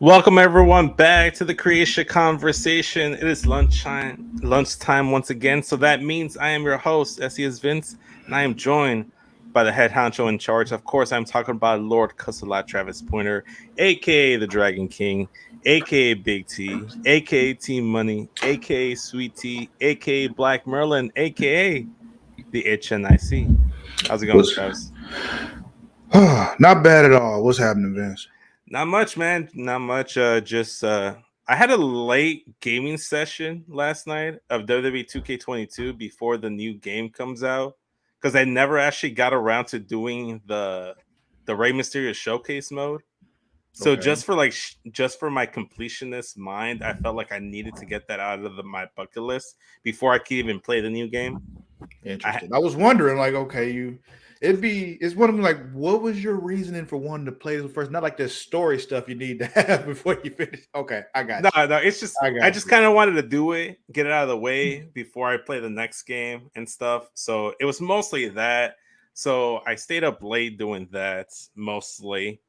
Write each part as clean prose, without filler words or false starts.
Welcome everyone back to the Creatia Conversation. It is lunchtime once again. So that means I am your host, SES Vince, and I am joined by the head honcho in charge. Of course, I'm talking about Lord Cussalot Travis Pointer, aka the Dragon King, aka Big T, aka Team Money, aka Sweet Tea, aka Black Merlin, aka the HNIC. How's it going, Was Travis? not bad at all. What's happening, Vince? Not much, man. Not much. Just I had a late gaming session last night of WWE 2K22 before the new game comes out because I never actually got around to doing the Rey Mysterio showcase mode. So Okay, just for my completionist mind, I felt like I needed to get that out of my bucket list before I could even play the new game. I interesting. I was wondering, like, okay, it's one of them. Like, what was your reasoning for wanting to play this first? Not like this story stuff you need to have before you finish. Okay, I got No, you. no, it's just I I got just you. kind of wanted to do it, get it out of the way before I play the next game and stuff. So it was mostly that. So I stayed up late doing that mostly.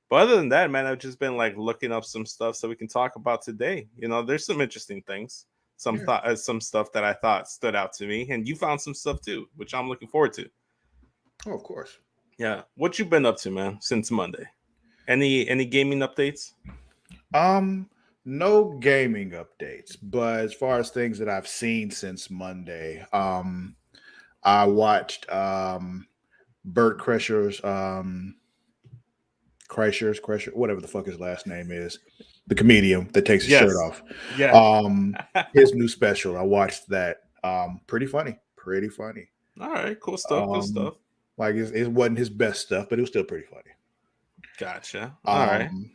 But other than that, man, I've just been like looking up some stuff so we can talk about today. You know, there's some interesting things, Yeah. some stuff that I thought stood out to me, and you found some stuff too, which I'm looking forward to. Oh, of course. Yeah, what you been up to, man, since Monday? Any gaming updates? Um, no gaming updates, but as far as things that I've seen since Monday, I watched Bert Kreischer's, whatever the fuck his last name is, the comedian that takes his shirt Yes. off. Yeah. Um, his new special. I watched that. Pretty funny. Pretty funny. All right, cool stuff. Good Um, stuff. like it wasn't his best stuff, but it was still pretty funny. Gotcha. All right. Um,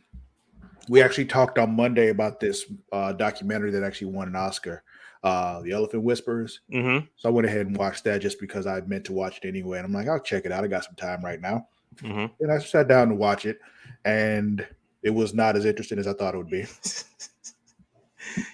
we actually talked on Monday about this documentary that actually won an Oscar, The Elephant Whisperers. Mm-hmm. So I went ahead and watched that just because I meant to watch it anyway. And I'm like, I'll check it out. I got some time right now. Mm-hmm. And I sat down to watch it, and it was not as interesting as I thought it would be.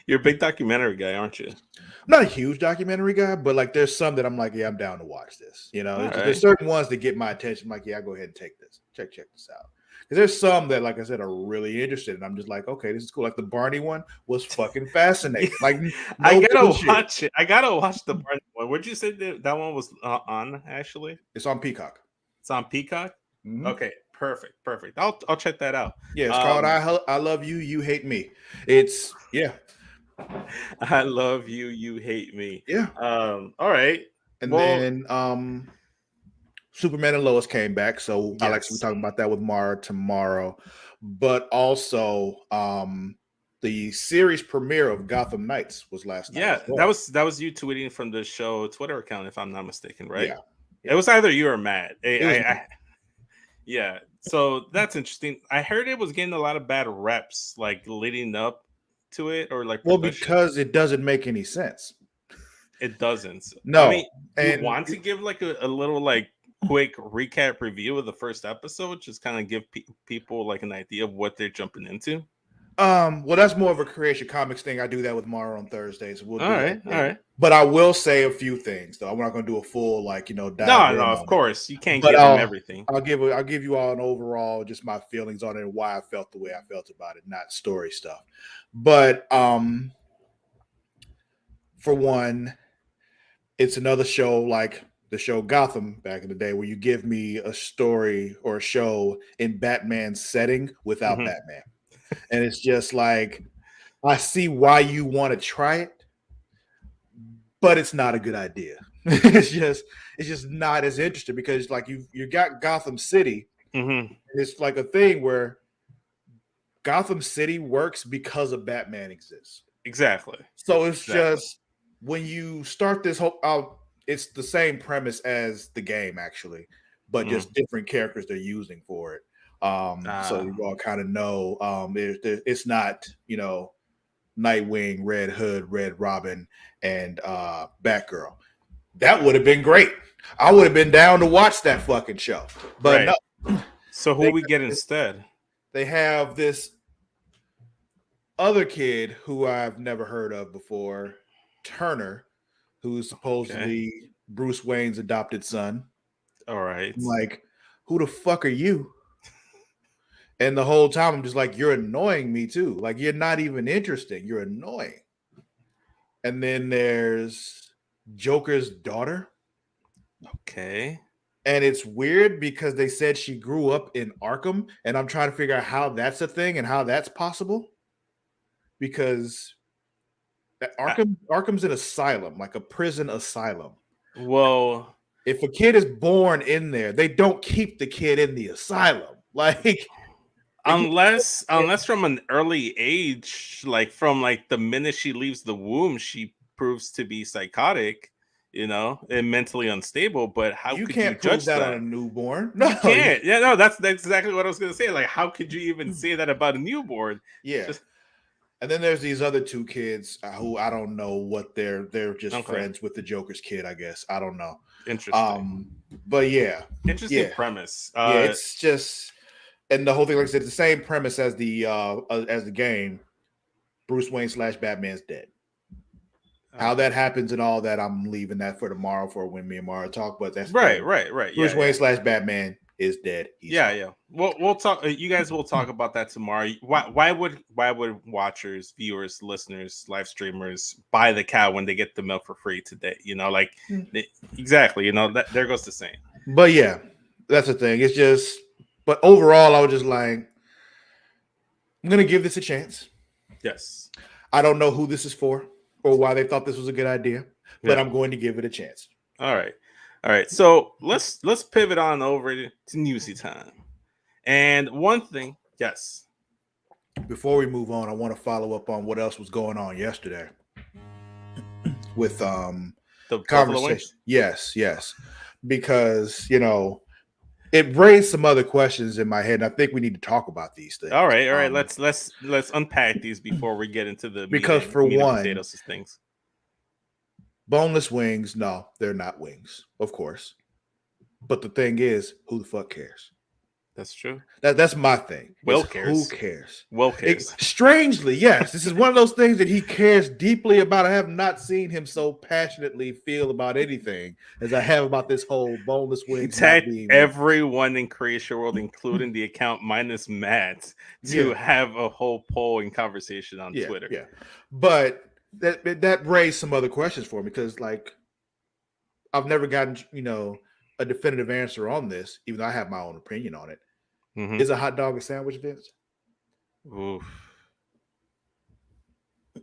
You're a big documentary guy, aren't you? I'm not a huge documentary guy, but like there's some that I'm like, yeah, I'm down to watch this. You know, All there's right. certain ones that get my attention. I'm like, yeah, I'll go ahead and take this. Check this out. Because there's some that, like I said, are really interested, and I'm just like, okay, this is cool. Like the Barney one was fucking fascinating. Like I no gotta bullshit. watch it. I gotta watch the Barney one. Where'd you say that one was on? Actually, It's on Peacock. it's on Peacock. Mhm. Okay, perfect, perfect. I'll check that out. Yeah, it's called Um, I Love You, You Hate Me. It's yeah, I love you. You hate me. yeah. All right. And Well, then Superman and Lois came back, so I'll actually be yes. talking about that with Mara tomorrow. But also, the series premiere of Gotham Knights was last night Yeah, as well. that was you tweeting from the show Twitter account, if I'm not mistaken, right? Yeah, It yeah. was either you or Matt. It was me. Yeah. So that's interesting. I heard it was getting a lot of bad reps, like leading up to it, or like Well, production. because it doesn't make any sense. It doesn't. I No, mean, do you and want to give like a little like quick recap review of the first episode, just kind of give people like an idea of what they're jumping into? well, that's more of a Creatia Comics thing. I do that with Mara on Thursdays. We'll All do that right, all then. right. But I will say a few things though. I'm not going to do a full dive No, no, in of on it. course you can't But give them everything. I'll give you all an overall just my feelings on it and why I felt the way I felt about it, not story stuff. But for one, it's another show like the show Gotham back in the day where you give me a story or a show in Batman's setting without Hmm. Batman. And it's just like I see why you want to try it, but it's not a good idea. It's just not as interesting because like you got Gotham City. Hmm. It's like a thing where Gotham City works because of Batman exists. Exactly. So it's Exactly. just when you start this whole out, it's the same premise as the game actually, but Mm. just different characters they're using for it. So Uh, you all kind of know it's not Nightwing, Red Hood, Red Robin, and Batgirl. That would have been great. I would have been down to watch that fucking show, but right. no, So who they we get instead? they have this other kid who I've never heard of before, Turner, who's Okay. supposedly Bruce Wayne's adopted son. All right. I'm like, who the fuck are you? And the whole time I'm just like, you're annoying me too. Like you're not even interesting. You're annoying. And then there's Joker's daughter. Okay. And it's weird because they said she grew up in Arkham, and I'm trying to figure out how that's a thing and how that's possible. Because Arkham's an asylum, like a prison asylum. Well, If a kid is born in there, they don't keep the kid in the asylum. Like unless from an early age, like from like the minute she leaves the womb, she proves to be psychotic, and mentally unstable. But how you could you can't prove judge that on a that? newborn. No, You can't. Yeah, no, that's exactly what I was gonna say. Like, how could you even say that about a newborn? yeah. Just And then there's these other two kids who I don't know what they're just Okay. friends with the Joker's kid, I guess. I don't know. interesting. But yeah, Interesting yeah, premise. yeah. It's just, and the whole thing, like I said, it's the same premise as the game. Bruce Wayne / Batman's dead. How that happens and all that, I'm leaving that for tomorrow for when me and Mara talk. But that's right. Bruce Yeah, Wayne yeah. / Batman is dead. He's Yeah, gone. yeah. We'll talk. You guys will talk about that tomorrow. Why would watchers, viewers, listeners, live streamers buy the cow when they get the milk for free today? Like exactly. That there goes the saying. But yeah, that's the thing. It's just, but overall, I was just like, I'm gonna give this a chance. Yes. I don't know who this is for or why they thought this was a good idea, but Yeah. I'm going to give it a chance. All right. So let's pivot on over to newsy time. And one thing, yes. Before we move on, I want to follow up on what else was going on yesterday with The Buffalo conversation. Wings? Yes, because it raised some other questions in my head, and I think we need to talk about these things. All right. Let's unpack these before we get into the Because for meat and one, potatoes of things. boneless wings, no, they're not wings, of course. But the thing is, who the fuck cares? That's true. That's my thing. Will cares. cares. Who cares? Will cares. Strangely, yes. This is one of those things that he cares deeply about. I have not seen him so passionately feel about anything as I have about this whole boneless He wings. tagged everyone in Creatia World, including the account minus Matt, to have a whole poll and conversation on Twitter. Yeah. But that raised some other questions for me because, like, I've never gotten, a definitive answer on this, even though I have my own opinion on it. Mm-hmm. Is a hot dog a sandwich, Vince? Oof.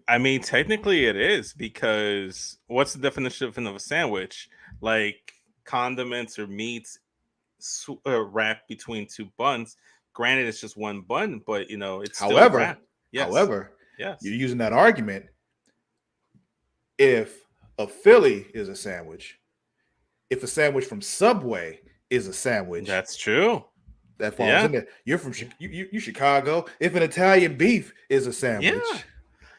I mean, technically it is, because what's the definition of a sandwich? Like condiments or meats wrapped between two buns. Granted, it's just one bun, but it's still wrapped. Yes. However, yes, you're using that argument. If a Philly is a sandwich, if a sandwich from Subway is a sandwich, that's true. That falls in there. You're from you Chicago. If an Italian beef is a sandwich,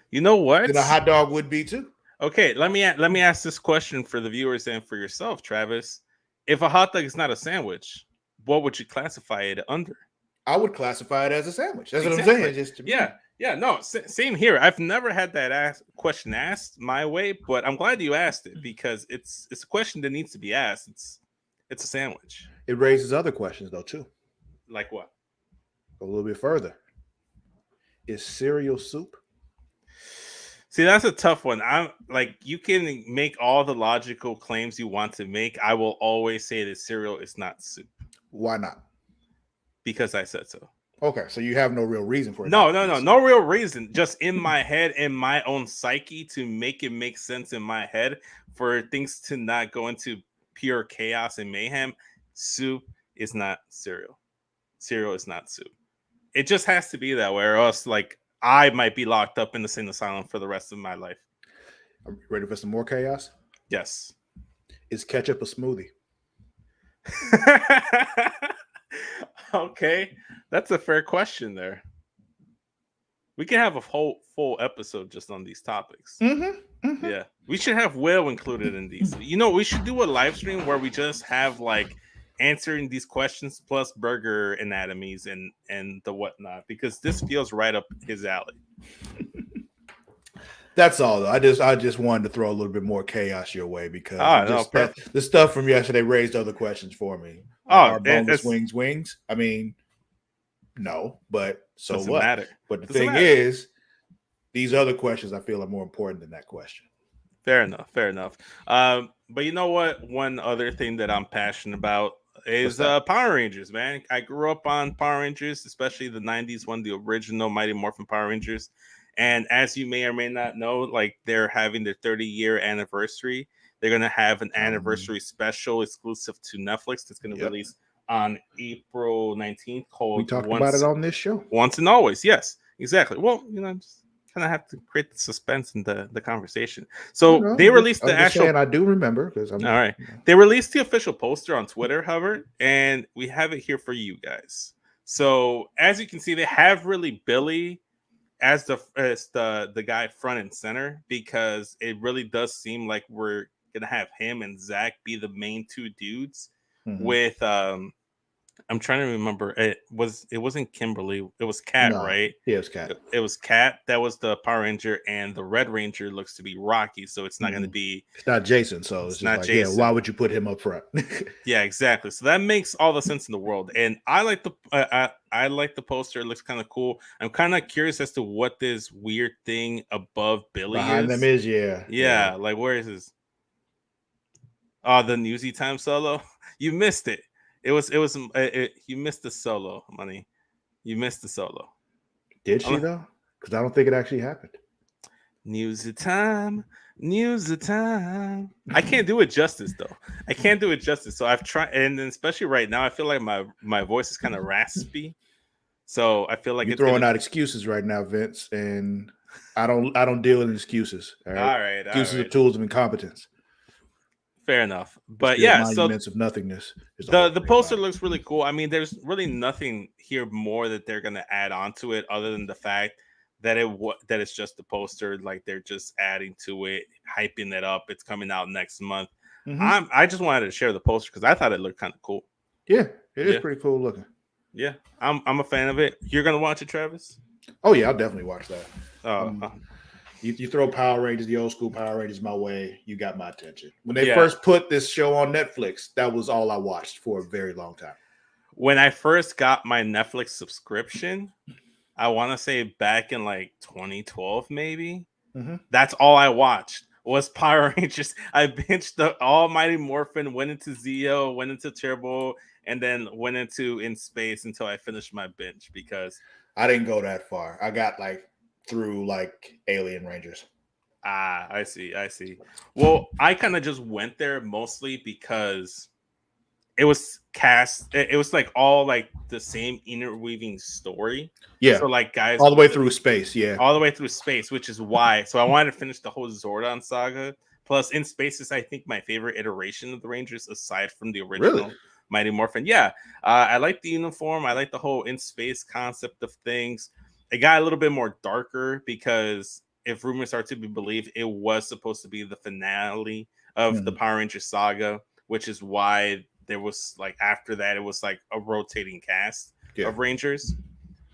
you know what? Then a hot dog would be too. Okay, let me ask this question for the viewers and for yourself, Travis. If a hot dog is not a sandwich, what would you classify it under? I would classify it as a sandwich. That's what I'm saying. Just to me. No, same here. I've never had that question asked my way, but I'm glad you asked it because it's a question that needs to be asked. It's a sandwich. It raises other questions though too. Like what? Go a little bit further. Is cereal soup? See, that's a tough one. I'm like, you can make all the logical claims you want to make. I will always say that cereal is not soup. Why not? Because I said so. Okay, so you have no real reason for it. No real reason. Just in my head, in my own psyche, to make it make sense in my head, for things to not go into pure chaos and mayhem. Soup is not cereal. Cereal is not soup. It just has to be that way, or else, like, I might be locked up in the insane asylum for the rest of my life. Are you ready for some more chaos? Yes. Is ketchup a smoothie? Okay, that's a fair question there. We can have a whole full episode just on these topics. Mm-hmm. Yeah, we should have Will included in these. We should do a live stream where we just have like answering these questions plus burger anatomies and the whatnot, because this feels right up his alley. That's all though. I just wanted to throw a little bit more chaos your way because the stuff from yesterday raised other questions for me. Boneless wings. I mean, No, but so Doesn't what? matter. But the Doesn't thing matter. is, these other questions I feel are more important than that question. Fair enough. Fair enough. But you know what? One other thing that I'm passionate about What's is that? Power Rangers, man. I grew up on Power Rangers, especially the '90s one, the original Mighty Morphin Power Rangers. And as you may or may not know, like they're having their 30-year anniversary. They're gonna have an anniversary special exclusive to Netflix that's gonna Yep. release on April 19th We called talked about it on this show. Once and Always. Yes, exactly. Well, just kind of have to create the suspense in the conversation. No, So no, they released the I'm just actual. saying I do remember because All I'm. right, they released the official poster on Twitter, however, and we have it here for you guys. So as you can see, they have really Billy as the guy front and center, because it really does seem like we're gonna have him and Zach be the main two dudes Mhm. with I'm trying to remember. It wasn't Kimberly. It was Cat, No, right? yeah, it's Cat. It was Cat. That was the Power Ranger, and the Red Ranger looks to be Rocky. So it's not going to Mhm. be. It's not Jason, so it's It's just not like, yeah, why Jason. would you put him up front? Yeah, exactly. So that makes all the sense in the world. And I like I like the poster. It looks kind of cool. I'm kind of curious as to what this weird thing above Billy Behind them is. is yeah. Yeah, like where is this? Oh, the Newsy Time solo. You missed it. You missed the solo, money. You missed the solo. Did she though? Because I don't think it actually happened. News of time, news of time. I can't do it justice though. I can't do it justice. So I've tried, and especially right now, I feel like my voice is kind of raspy. So I feel like You're it's gonna. throwing out excuses right now, Vince, and I don't deal in excuses. All right, All excuses are right. tools of incompetence. Fair enough. They're But still yeah, so monuments of nothingness. Is the the whole the thing about poster it. looks really cool. I mean, there's really nothing here more that they're gonna add on to it, other than the fact that that it's just a poster. Like they're just adding to it, hyping it up. It's coming out next month. Mm-hmm. I just wanted to share the poster because I thought it looked kind of cool. Yeah, it is Yeah, pretty cool looking. yeah. I'm a fan of it. You're gonna watch it, Travis? Oh yeah, I'll definitely watch that. Uh, Um, uh, you throw Power Rangers, the old school Power Rangers, my way, you got my attention. When they yeah. first put this show on Netflix, that was all I watched for a very long time. When I first got my Netflix subscription, I want to say back in like 2012, maybe. Mm-hmm. That's all I watched was Power Rangers. I binged the Almighty Morphin, went into Zeo, went into Turbo, and then went into In Space until I finished my binge because I didn't go that far. I got like through like Alien Rangers. I see, I see. Well, I kind of just went there mostly because it was cast. It was like all like the same interweaving story. Yeah, So like guys all the way through space. Yeah, all the way through space, which is why. So I wanted to finish the whole Zordon saga. Plus, In Space is, I think, my favorite iteration of the Rangers aside from the really. original Mighty Morphin. Yeah, I like the uniform. I like the whole In Space concept of things. It got a little bit more darker because, if rumors are to be believed, it was supposed to be the finale of the Mhm. Power Ranger saga, which is why there was like after that it was like a rotating cast Yeah. of Rangers.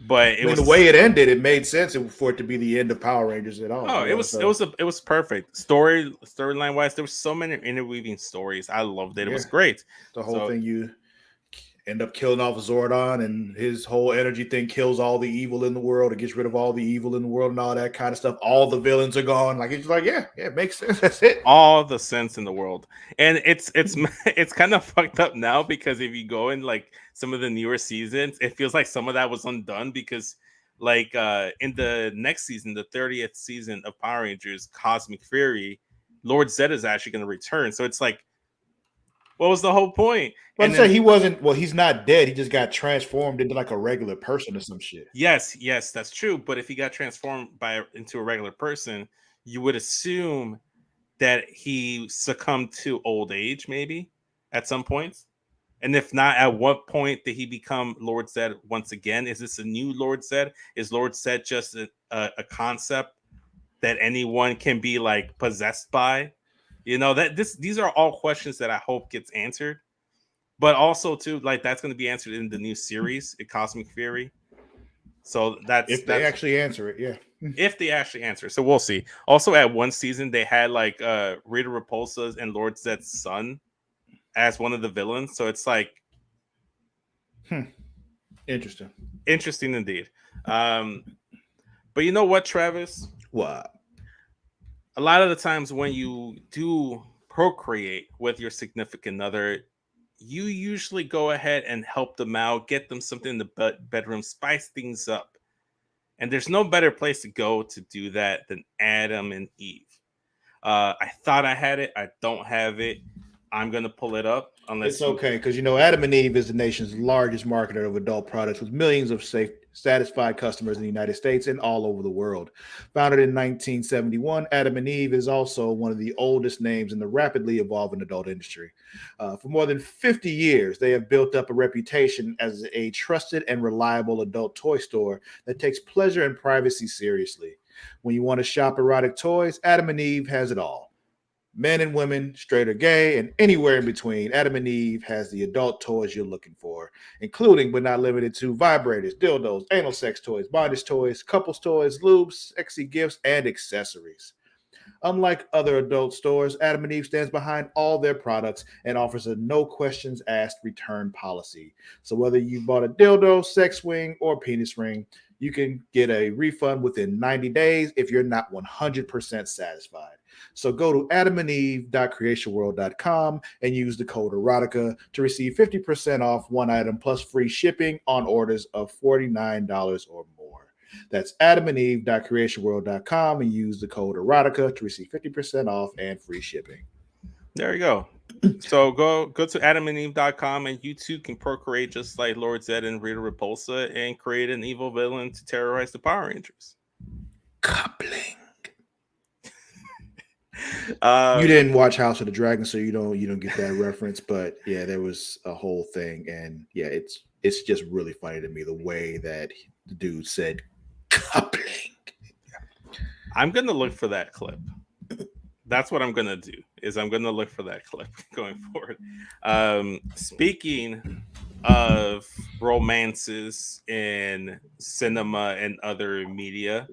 But I mean, the way it ended, it made sense for it to be the end of Power Rangers at all. Oh, You know, so it was perfect. Storyline wise, there was so many interweaving stories. I loved it. It yeah, was great. the whole So thing you end up killing off Zordon, and his whole energy thing kills all the evil in the world. It gets rid of all the evil in the world and all that kind of stuff. All the villains are gone. Like it's like yeah, it makes sense. That's it. all the sense in the world. And it's it's kind of fucked up now because if you go in like some of the newer seasons, it feels like some of that was undone because like in the next season, the 30th season of Power Rangers Cosmic Fury, Lord Zed is actually going to return. So it's like what was the whole point? But And I'm saying then he wasn't. Well, he's not dead. He just got transformed into like a regular person or some shit. yes, that's true. But if he got transformed into a regular person, you would assume that he succumbed to old age, maybe at some points. And if not, at what point did he become Lord Zed once again? Is this a new Lord Zed? Is Lord Zed just a concept that anyone can be like possessed by? You know that these are all questions that I hope gets answered. But also too, like that's going to be answered in the new series, Cosmic Fury. So If they that's actually answer it, yeah. if they actually answer. So we'll see. Also, at one season, they had like Rita Repulsa's and Lord Zed's son as one of the villains. So it's like, Hmm. Interesting. Interesting indeed. Um, but you know what, Travis? What? A lot of the times when you do procreate with your significant other, you usually go ahead and help them out, get them something in the bedroom, spice things up. And there's no better place to go to do that than Adam and Eve. I thought I had it. I don't have it. I'm gonna pull it up It's unless you. okay because Adam and Eve is the nation's largest marketer of adult products with millions of satisfied customers in the United States and all over the world. Founded in 1971, Adam and Eve is also one of the oldest names in the rapidly evolving adult industry. For more than 50 years, they have built up a reputation as a trusted and reliable adult toy store that takes pleasure and privacy seriously. When you want to shop erotic toys, Adam and Eve has it all. Men and women, straight or gay, and anywhere in between, Adam and Eve has the adult toys you're looking for, including but not limited to vibrators, dildos, anal sex toys, bondage toys, couples toys, lubes, sexy gifts, and accessories. Unlike other adult stores, Adam and Eve stands behind all their products and offers a no questions asked return policy. So whether you bought a dildo, sex swing, or penis ring, you can get a refund within 90 days if you're not 100% satisfied. So go to adamandeve.creationworld.com and use the code erotica to receive 50% off one item plus free shipping on orders of $49 or more. That's adamandeve.creationworld.com and use the code erotica to receive 50% off and free shipping. There you go. So go to adamandeve.com and you too can procreate just like Lord Zed and Rita Repulsa and create an evil villain to terrorize the Power Rangers. Coupling. Uh, You didn't watch House of the Dragon, so you don't get that reference. But yeah, there was a whole thing, and yeah, it's just really funny to me the way that the dude said coupling. I'm gonna look for that clip. That's what I'm gonna do. Is I'm gonna look for that clip going forward. Speaking of romances in cinema and other media,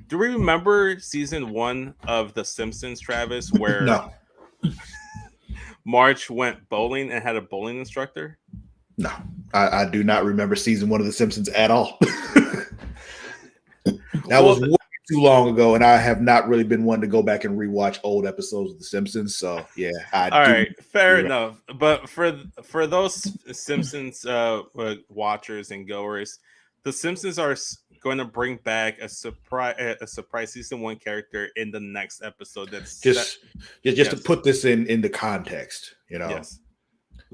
do we remember season 1 of The Simpsons, Travis, where No, Marge went bowling and had a bowling instructor? no, I do not remember season 1 of The Simpsons at all. That Well, was way too long ago, and I have not really been one to go back and rewatch old episodes of The Simpsons. So yeah, I all do. right, fair enough. But for those Simpsons watchers and goers, The Simpsons are going to bring back a surprise season 1 character in the next episode. Just to Yes, put this into context, yes,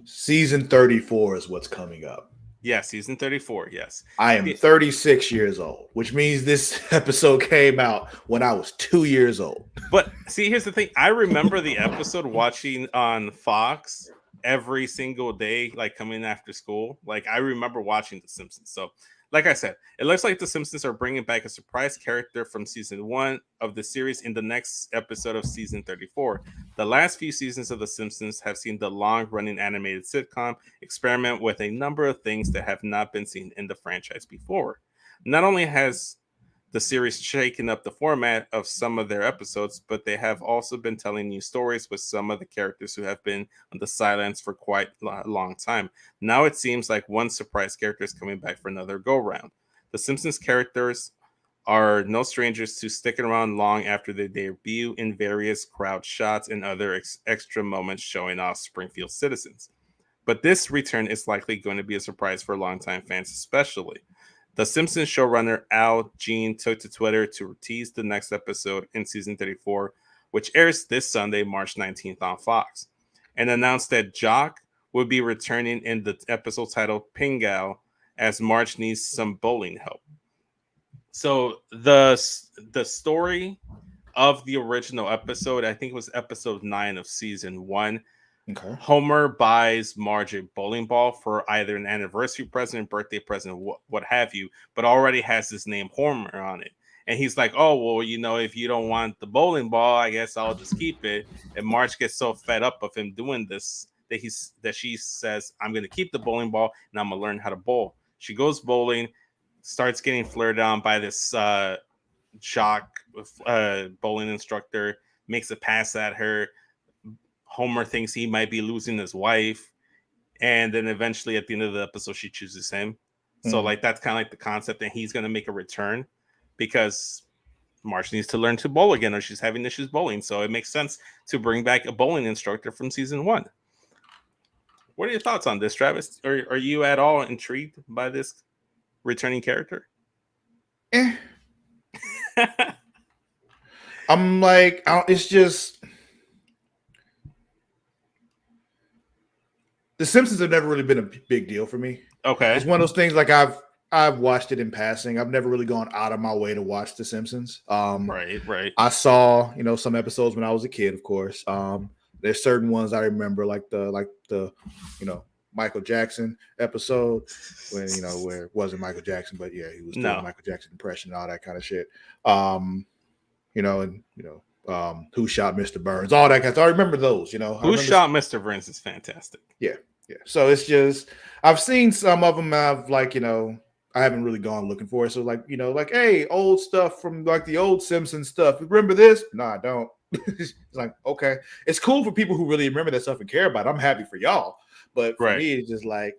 season 34 is what's coming up. yeah, season 34. Yes, I am 36 years old, which means this episode came out when I was 2 years old. but see, here's the thing. I remember the episode watching on Fox every single day, like coming after school. Like I remember watching The Simpsons. So, like I said, it looks like The Simpsons are bringing back a surprise character from season 1 of the series in the next episode of season 34. The last few seasons of The Simpsons have seen the long-running animated sitcom experiment with a number of things that have not been seen in the franchise before. Not only has the series shaken up the format of some of their episodes, but they have also been telling new stories with some of the characters who have been on the sidelines for quite a long time. Now it seems like one surprise character is coming back for another go round. The Simpsons characters are no strangers to sticking around long after their debut in various crowd shots and other extra moments showing off Springfield citizens. But this return is likely going to be a surprise for longtime fans, especially. The Simpsons showrunner Al Jean took to Twitter to tease the next episode in season 34, which airs this Sunday, March 19th on Fox, and announced that Jock would be returning in the episode titled Pingal as Marge needs some bowling help. So the story of the original episode, I think it was episode 9 of season 1. Okay. Homer buys Marge a bowling ball for either an anniversary present, birthday present, what have you, but already has his name Homer on it. And he's like, oh, well, if you don't want the bowling ball, I guess I'll just keep it. And Marge gets so fed up of him doing this that she says, I'm going to keep the bowling ball and I'm going to learn how to bowl. She goes bowling, starts getting flirted on by this jock bowling instructor, makes a pass at her. Homer thinks he might be losing his wife, and then eventually at the end of the episode she chooses him. So like that's kind of like the concept that he's going to make a return because Marsh needs to learn to bowl again, or she's having issues bowling. So it makes sense to bring back a bowling instructor from season 1. What are your thoughts on this, Travis? Are you at all intrigued by this returning character? I'm like, it's just The Simpsons have never really been a big deal for me. Okay. It's one of those things like I've watched it in passing. I've never really gone out of my way to watch The Simpsons. Right. I saw, some episodes when I was a kid, of course. There's certain ones I remember, like the Michael Jackson episode when where it wasn't Michael Jackson, but yeah, he was doing Michael Jackson impression and all that kind of shit. Who Shot Mr. Burns, all that kind of stuff. I remember those. Who Shot Mr. Burns is fantastic. Yeah. So it's just I've seen some of them have I haven't really gone looking for it. So hey, old stuff from like the old Simpsons stuff. Remember this? No, I don't. It's like, okay, it's cool for people who really remember that stuff and care about it. I'm happy for y'all, but for me, it's just like,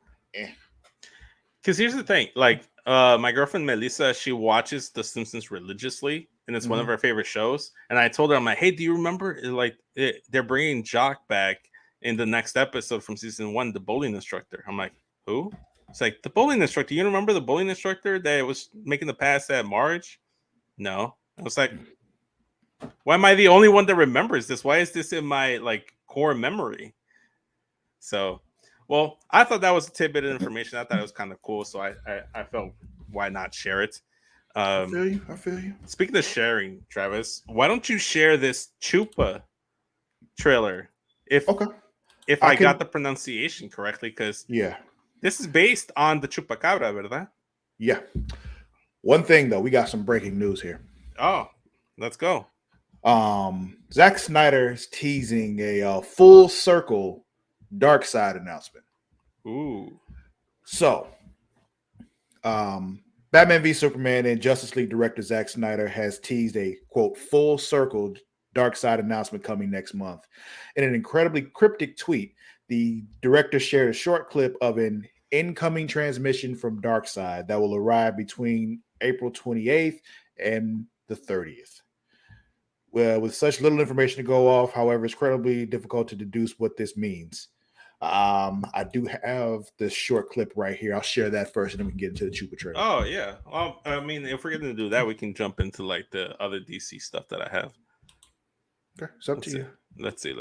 Because here's the thing, like my girlfriend Melissa, she watches The Simpsons religiously, and it's one of her favorite shows. And I told her, I'm like, hey, do you remember they're bringing Jock back in the next episode from season 1, the bowling instructor? I'm like, who? It's like the bowling instructor. You remember the bowling instructor that was making the pass at Marge? No. I was like, why am I the only one that remembers this? Why is this in my core memory? So, well, I thought that was a tidbit of information. I thought it was kind of cool. So I felt why not share it. I feel you. Speaking of sharing, Travis, why don't you share this Chupa trailer? If I got the pronunciation correctly, because this is based on the Chupacabra, ¿verdad? Yeah. One thing though, we got some breaking news here. Oh, let's go. Zack Snyder is teasing a full circle Dark Side announcement. Ooh. So, Batman v Superman and Justice League director Zack Snyder has teased a quote full circle Dark Side announcement coming next month. In an incredibly cryptic tweet, the director shared a short clip of an incoming transmission from Dark Side that will arrive between April 28th and the 30th. Well, with such little information to go off, however, it's incredibly difficult to deduce what this means. I do have this short clip right here. I'll share that first, and then we can get into the Chupa trailer. Oh yeah. Well, I mean, if we're gonna do that, we can jump into the other DC stuff that I have. Okay, it's up to you. Let's see.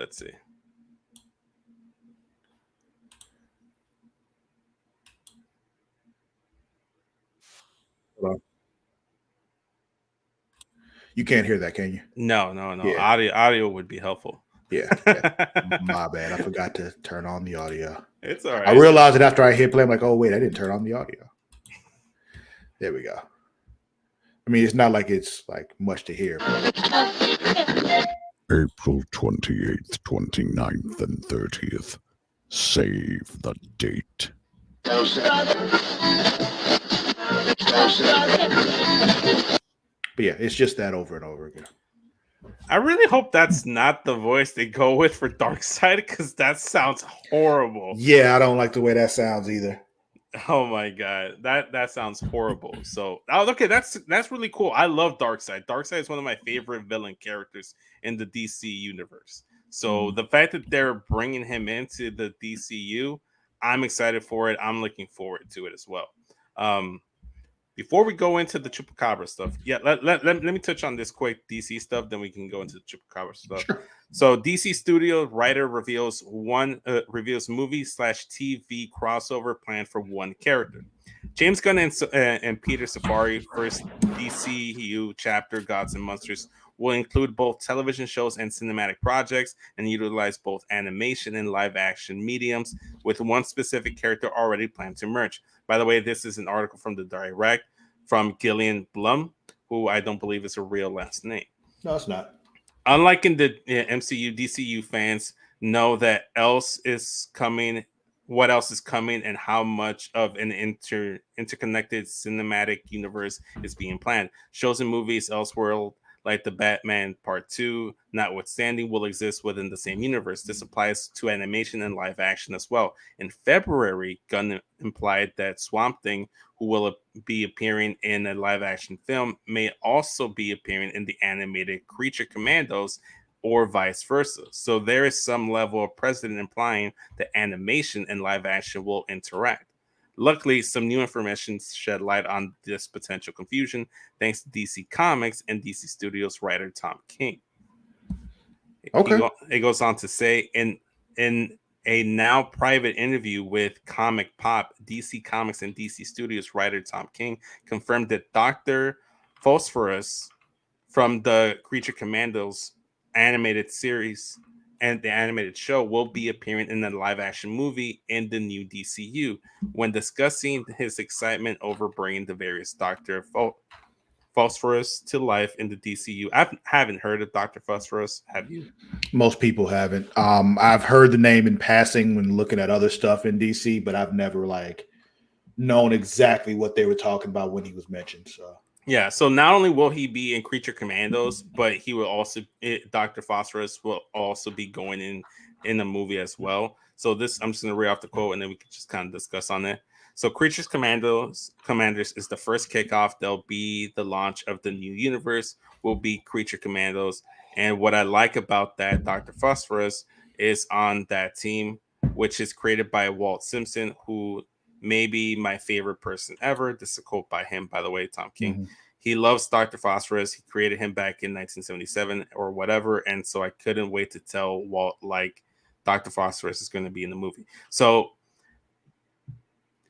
Hold on. You can't hear that, can you? No. Yeah. Audio would be helpful. Yeah. My bad. I forgot to turn on the audio. It's all right. I realized it after I hit play. I'm like, oh wait, I didn't turn on the audio. There we go. I mean, it's not like it's much to hear. April 28th, 29th, and 30th. Save the date. But yeah, it's just that over and over again. I really hope that's not the voice they go with for Darkseid, because that sounds horrible. Yeah, I don't like the way that sounds either. Oh my god, that sounds horrible. So, okay, that's really cool. I love Darkseid. Darkseid is one of my favorite villain characters in the DC universe. So the fact that they're bringing him into the DCU, I'm excited for it. I'm looking forward to it as well. Before we go into the Chupacabra stuff, let me touch on this quick DC stuff, then we can go into the Chupacabra stuff. Sure. So DC Studio writer reveals movie/TV crossover plan for one character. James Gunn and Peter Safari first DCU chapter Gods and Monsters will include both television shows and cinematic projects and utilize both animation and live action mediums, with one specific character already planned to merge. By the way, this is an article from The Direct from Gillian Blum, who I don't believe is a real last name. No, it's not. Unlike in the MCU, DCU fans know that what else is coming, and how much of an interconnected cinematic universe is being planned. Shows and movies elsewhere like the Batman Part 2, notwithstanding, will exist within the same universe. This applies to animation and live action as well. In February, Gunn implied that Swamp Thing, who will be appearing in a live action film, may also be appearing in the animated Creature Commandos, or vice versa. So there is some level of precedent implying that animation and live action will interact. Luckily, some new information shed light on this potential confusion thanks to DC Comics and DC Studios writer Tom King. Okay. It goes on to say in a now private interview with Comic Pop, DC Comics and DC Studios writer Tom King confirmed that Dr. Phosphorus from the Creature Commandos animated series and the animated show will be appearing in the live action movie in the new DCU. When discussing his excitement over bringing the various Dr. Phosphorus to life in the DCU, I haven't heard of Dr. Phosphorus. Have you? Most people haven't. I've heard the name in passing when looking at other stuff in DC, but I've never like known exactly what they were talking about when he was mentioned. So yeah, so not only will he be in Creature Commandos, but he will also Dr. Phosphorus will also be going in the movie as well. So this I'm just gonna read off the quote and then we can just kind of discuss on it. So Creatures Commanders is the first kickoff. They'll be the launch of the new universe, will be Creature Commandos. And what I like about that, Dr. Phosphorus is on that team, which is created by Walt Simpson, who may be my favorite person ever. This is a quote by him, by the way, Tom King. Mm-hmm. He loves Dr. Phosphorus. He created him back in 1977 or whatever. And so I couldn't wait to tell Walt, like, Dr. Phosphorus is going to be in the movie. So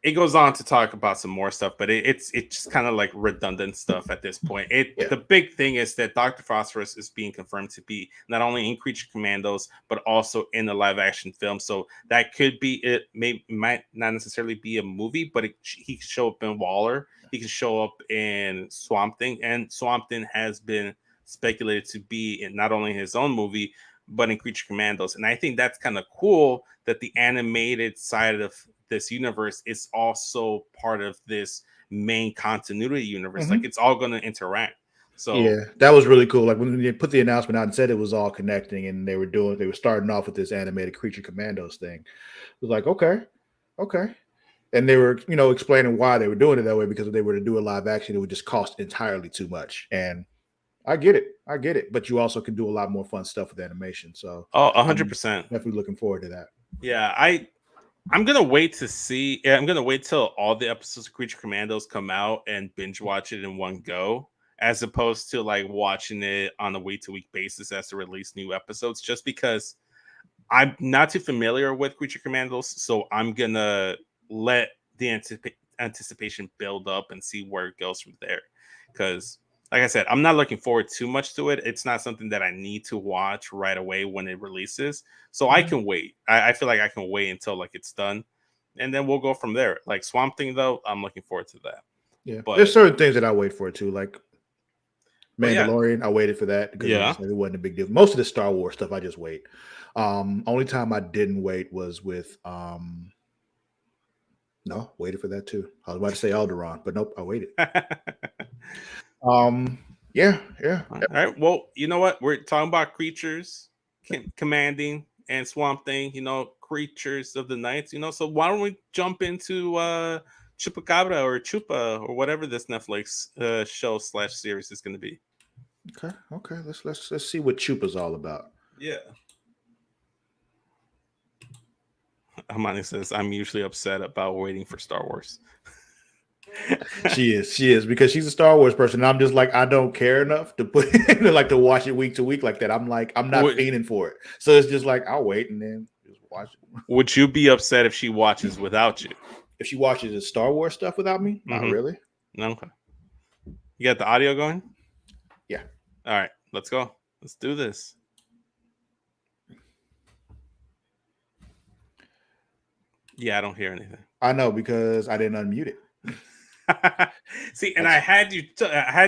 it goes on to talk about some more stuff, but it's just kind of like redundant stuff at this point. The big thing is that Dr. Phosphorus is being confirmed to be not only in Creature Commandos, but also in the live action film. So that could be it. Might not necessarily be a movie, but he could show up in Waller. He can show up in Swamp Thing, and Swamp Thing has been speculated to be in not only his own movie, but in Creature Commandos. And I think that's kind of cool that the animated side of this universe is also part of this main continuity universe. Mm-hmm. Like it's all going to interact. So yeah, that was really cool. Like when they put the announcement out and said it was all connecting, and they were starting off with this animated Creature Commandos thing. It was like, okay. And they were, explaining why they were doing it that way, because if they were to do a live action, it would just cost entirely too much. And I get it. But you also can do a lot more fun stuff with animation. So 100%. Definitely looking forward to that. Yeah, I'm gonna wait to see. I'm gonna wait till all the episodes of Creature Commandos come out and binge watch it in one go, as opposed to like watching it on a week-to-week basis as to release new episodes. Just because I'm not too familiar with Creature Commandos, so I'm gonna let the anticipation build up and see where it goes from there. Because, like I said, I'm not looking forward too much to it. It's not something that I need to watch right away when it releases. So I can wait. I feel like I can wait until like it's done. And then we'll go from there. Like Swamp Thing, though, I'm looking forward to that. Yeah. But there's certain things that I wait for too. Like Mandalorian, yeah. I waited for that because it wasn't a big deal. Most of the Star Wars stuff, I just wait. Only time I didn't wait was with waited for that too. I was about to say Alderaan, but nope, I waited. Yeah. All right. Well, you know what? We're talking about creatures commanding and Swamp Thing, creatures of the night, so why don't we jump into Chupacabra or Chupa or whatever this Netflix show / series is going to be. Okay. Let's see what Chupa's all about. Yeah. Amani says, I'm usually upset about waiting for Star Wars. She is because she's a Star Wars person. And I'm just like, I don't care enough to put to watch it week to week like that. I'm like, I'm not fiending for it. So it's just like, I'll wait and then just watch it. Would you be upset if she watches without you? If she watches the Star Wars stuff without me? Not really. Okay. You got the audio going? Yeah. All right, let's go. Let's do this. Yeah, I don't hear anything. I know because I didn't unmute it. See, and I had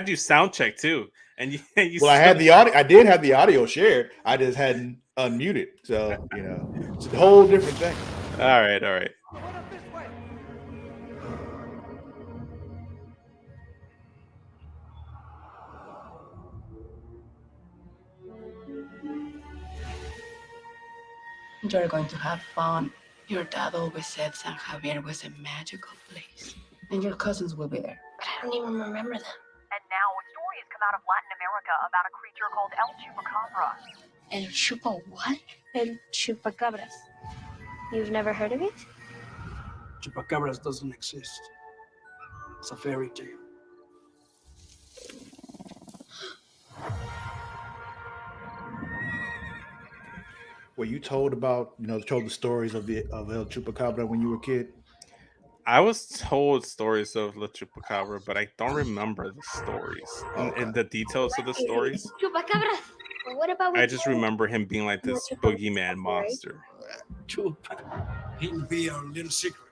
you sound check too, and you I had the audio. I did have the audio shared. I just hadn't unmuted, so it's a whole different thing. All right. You're going to have fun. Your dad always said San Javier was a magical place. And your cousins will be there. But I don't even remember them. And now a story has come out of Latin America about a creature called El Chupacabra. El Chupa what? El chupacabras. You've never heard of it? Chupacabras doesn't exist. It's a fairy tale. Were you told about, told the stories of El Chupacabra when you were a kid? I was told stories of La Chupacabra, but I don't remember the stories and the details of the stories. Chupacabras. Well, what about? I just remember him being like this boogeyman monster. Chupa. He'll be our little secret.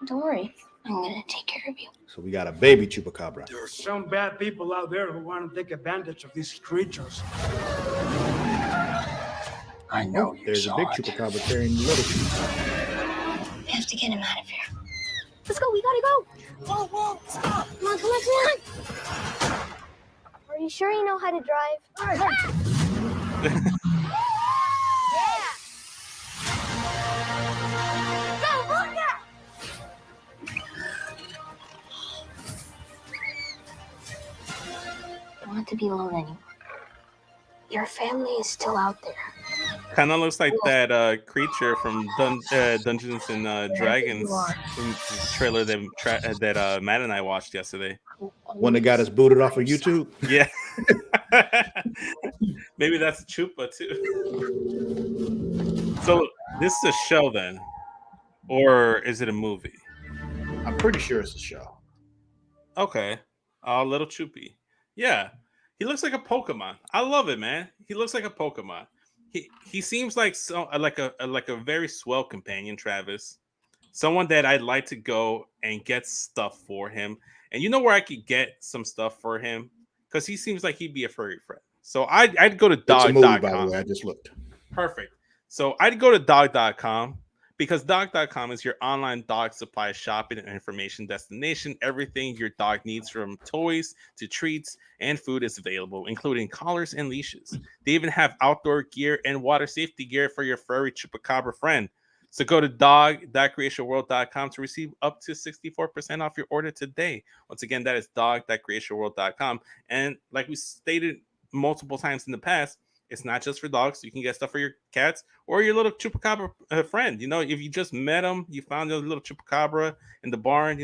Don't worry. I'm going to take care of you. So we got a baby Chupacabra. There are some bad people out there who want to take advantage of these creatures. I know you There's a big Chupacabra carrying the little Chupacabra. We have to get him out of here. Let's go. We gotta go. Whoa, whoa, stop. Come on, come on, come on. Are you sure you know how to drive? I don't want to be alone anymore. Your family is still out there. Kind of looks like that creature from Dungeons and Dragons in the trailer that Matt and I watched yesterday. One that got us booted off of YouTube. Yeah. Maybe that's a Chupa too. So this is a show then, or is it a movie? I'm pretty sure it's a show. Okay. Little Chuppy. Yeah. He looks like a Pokemon. I love it, man. He looks like a Pokemon. He seems like like a very swell companion, Travis. Someone that I'd like to go and get stuff for him. And you know where I could get some stuff for him? Because he seems like he'd be a furry friend. So I'd go to It's a movie, by the dog.com. way. I just looked. Perfect. So I'd go to dog.com because dog.com is your online dog supply shopping and information destination. Everything your dog needs, from toys to treats and food, is available, including collars and leashes. They even have outdoor gear and water safety gear for your furry Chupacabra friend. So go to dog.creatiaworld.com to receive up to 64% off your order today. Once again, that is dog.creatiaworld.com. And like we stated multiple times in the past, it's not just for dogs. You can get stuff for your cats or your little Chupacabra friend. If you just met him, you found your little Chupacabra in the barn,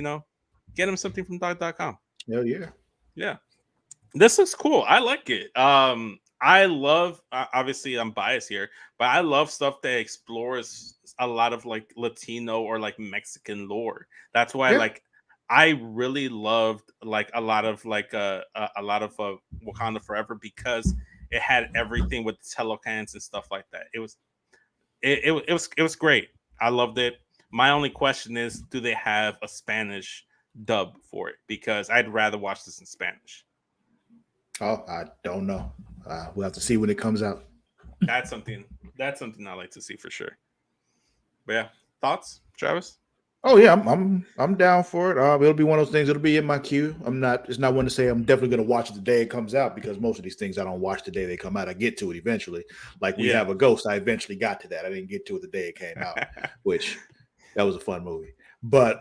get him something from dog.com. Hell yeah. Yeah. This looks cool. I like it. I love, obviously I'm biased here, but I love stuff that explores a lot of like Latino or like Mexican lore. That's why I really loved like a lot of Wakanda Forever, because it had everything with telecans and stuff like that. It was great. I loved it. My only question is, do they have a Spanish dub for it? Because I'd rather watch this in Spanish. Oh, I don't know. We'll have to see when it comes out. That's something I like to see for sure. But yeah, thoughts, Travis? Oh yeah, I'm down for it. It'll be one of those things. It'll be in my queue. It's not one to say I'm definitely going to watch it the day it comes out, because most of these things I don't watch the day they come out. I get to it eventually. Like We Have a Ghost, I eventually got to that. I didn't get to it the day it came out, which that was a fun movie. But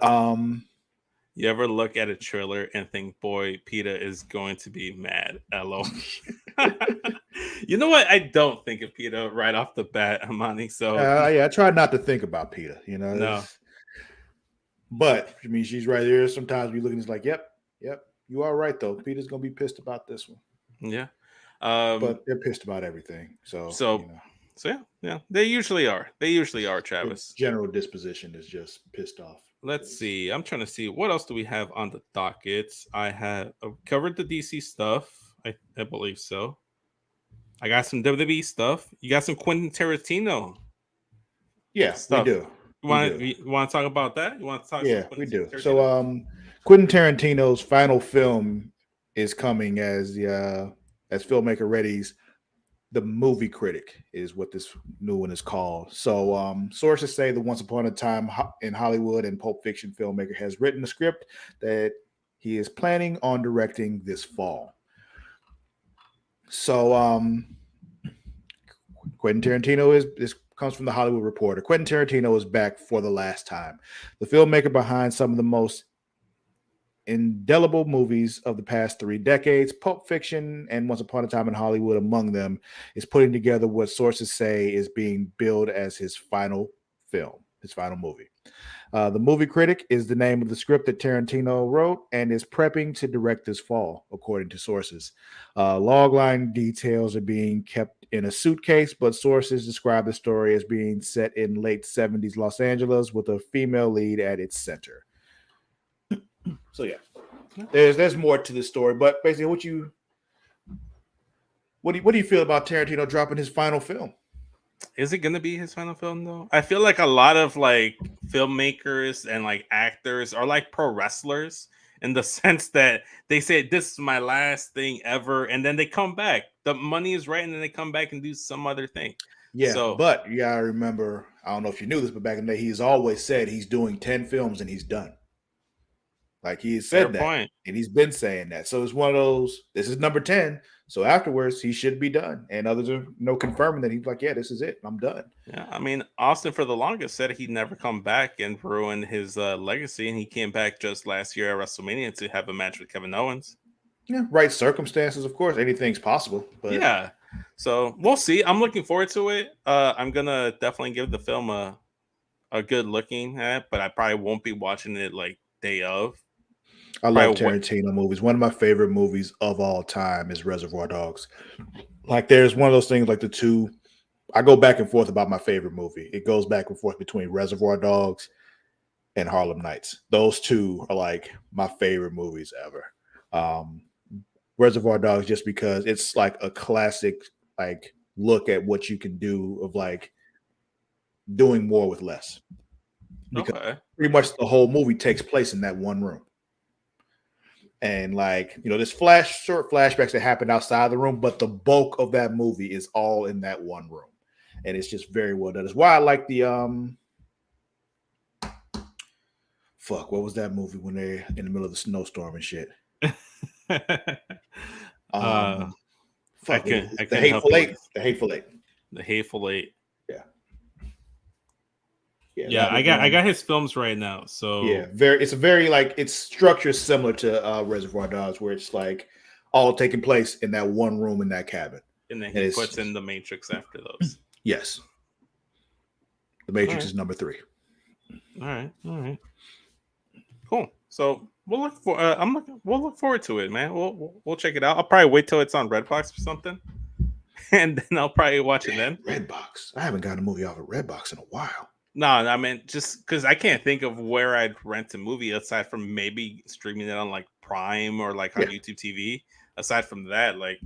you ever look at a trailer and think, boy, PETA is going to be mad? LOL. You know what? I don't think of PETA right off the bat, Amani. So yeah, I try not to think about PETA. No. But I mean, she's right there. Sometimes we look and it's like, yep, you are right though. PETA's gonna be pissed about this one. Yeah, but they're pissed about everything. So yeah, they usually are. Travis. The general disposition is just pissed off. Let's see. I'm trying to see what else do we have on the docket. I have covered the DC stuff. I believe so. I got some WWE stuff. You got some Quentin Tarantino. Yeah, stuff. We do. You want to talk about that? You want to talk? Yeah, we do. Tarantino? So, Quentin Tarantino's final film is coming as filmmaker readies. The Movie Critic is what this new one is called. So, sources say the Once Upon a Time in Hollywood and Pulp Fiction filmmaker has written a script that he is planning on directing this fall. So, Quentin Tarantino is comes from the Hollywood Reporter. Quentin Tarantino is back for the last time. The filmmaker behind some of the most indelible movies of the past 3 decades, Pulp Fiction and Once Upon a Time in Hollywood among them, is putting together what sources say is being billed as his final film, his final movie. The Movie Critic is the name of the script that Tarantino wrote and is prepping to direct this fall, according to sources. Logline details are being kept in a suitcase, but sources describe the story as being set in late 70s Los Angeles with a female lead at its center. So yeah, there's more to this story, but basically, what do you feel about Tarantino dropping his final film? Is it gonna be his final film though? I feel like a lot of like filmmakers and like actors are like pro wrestlers in the sense that they say this is my last thing ever, and then they come back. The money is right, and then they come back and do some other thing. Yeah, So, but you gotta remember, I don't know if you knew this, but back in the day, he's always said he's doing 10 films and he's done. Like he has fair said that, point. and he's been saying that. So it's one of those. This is number 10. So afterwards, he should be done. And others are confirming that he's like, yeah, this is it. I'm done. Yeah, I mean, Austin for the longest said he'd never come back and ruin his legacy, and he came back just last year at WrestleMania to have a match with Kevin Owens. Yeah, right circumstances, of course. Anything's possible. But yeah, so we'll see. I'm looking forward to it. I'm gonna definitely give the film a good looking at, but I probably won't be watching it like day of. I love Tarantino movies. One of my favorite movies of all time is Reservoir Dogs. Like there's one of those things like the two. I go back and forth about my favorite movie. It goes back and forth between Reservoir Dogs and Harlem Nights. Those two are like my favorite movies ever. Reservoir Dogs just because it's like a classic like look at what you can do of like doing more with less. Because pretty much the whole movie takes place in that one room. And like, there's short flashbacks that happen outside the room, but the bulk of that movie is all in that one room. And it's just very well done. That's why I like the what was that movie when they're in the middle of the snowstorm and shit? The Hateful Eight. The Hateful Eight. The Hateful Eight. Yeah, I got his films right now. So yeah, it's a very like its structure is similar to Reservoir Dogs, where it's like all taking place in that one room in that cabin. And then he puts in the Matrix after those. Yes. The Matrix is number 3. All right. Cool. So we'll look for we'll look forward to it, man. We'll check it out. I'll probably wait till it's on Redbox or something. And then I'll probably watch it then. Redbox. I haven't gotten a movie off of Redbox in a while. No, I mean just because I can't think of where I'd rent a movie aside from maybe streaming it on like Prime or like on YouTube TV. Aside from that, like